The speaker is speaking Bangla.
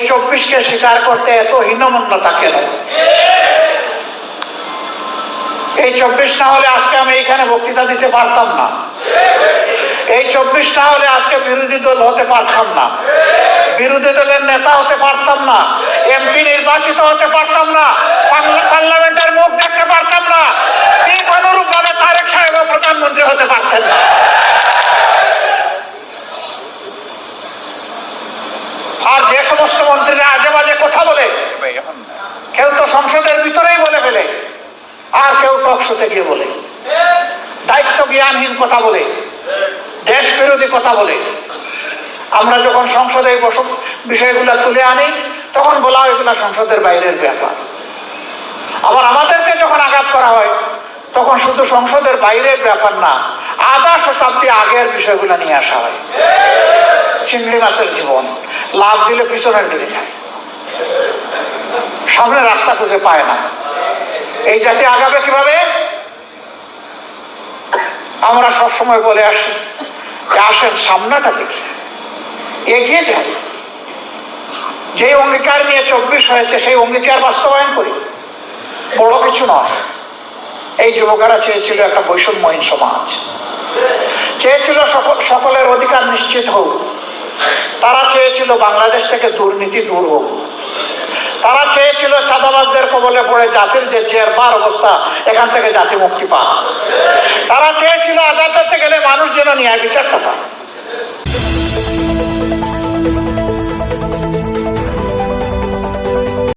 24কে স্বীকার করতে এত হীনমন্যতা কেন? এই 24 না হলে আজকে আমি এখানে বক্তৃতা দিতে পারতাম না। এই 24 না হলে আজকে বিরোধী দল হতে পারতাম না, বিরোধী দলের নেতা হতে পারতাম না, এমপি নির্বাচিত হতে পারতাম না, পার্লামেন্টের মুখ দেখতে পারতাম না, ঠিক অনুরূপ ভাবে তারেক সাহেব প্রধানমন্ত্রী হতে পারতেন না। আর যে সমস্ত মন্ত্রীরা আজে বাজে কথা বলে, কেউ তো সংসদের ভিতরেই বলে ফেলে, আর কেউ টকশোতে গিয়ে বলে, দায়িত্ব জ্ঞানহীন কথা বলে, দেশ বিরোধী কথা বলে। আমরা যখন সংসদে বিষয়গুলো তুলে আনি তখন বলা হয় এগুলা সংসদের বাইরের ব্যাপার। আবার আমাদেরকে যখন আঘাত করা হয় তখন শুধু সংসদের বাইরের ব্যাপার না, আধা শতাব্দী আগের বিষয়গুলো নিয়ে আসা হয়। চিংড়ি মাছের জীবন, লাভ দিলে পিছনের দিকে যায়, সামনে রাস্তা খুঁজে পায় না। এই জাতি আগাবে কিভাবে? আমরা সবসময় বলে আসি আসেন সামনাটা দেখি, এগিয়ে যাই। যে অঙ্গীকার নিয়ে 24 হয়েছে সেই অঙ্গীকার বাস্তবায়ন করি, বড় কিছু নয়। এই যুবকেরা চেয়েছিল একটা বৈষম্যহীন সমাজ, চেয়েছিল সকলের অধিকার নিশ্চিত হোক, তারা চেয়েছিল বাংলাদেশ থেকে দুর্নীতি দূর হোক, তারা চেয়েছিল চাঁদাবাজদের কবলে পড়ে জাতির যে জেরবার অবস্থা এখান থেকে জাতি মুক্তি পায়, তারা চেয়েছিল আদালতে গেলে মানুষ যেন ন্যায় বিচারটা পায়।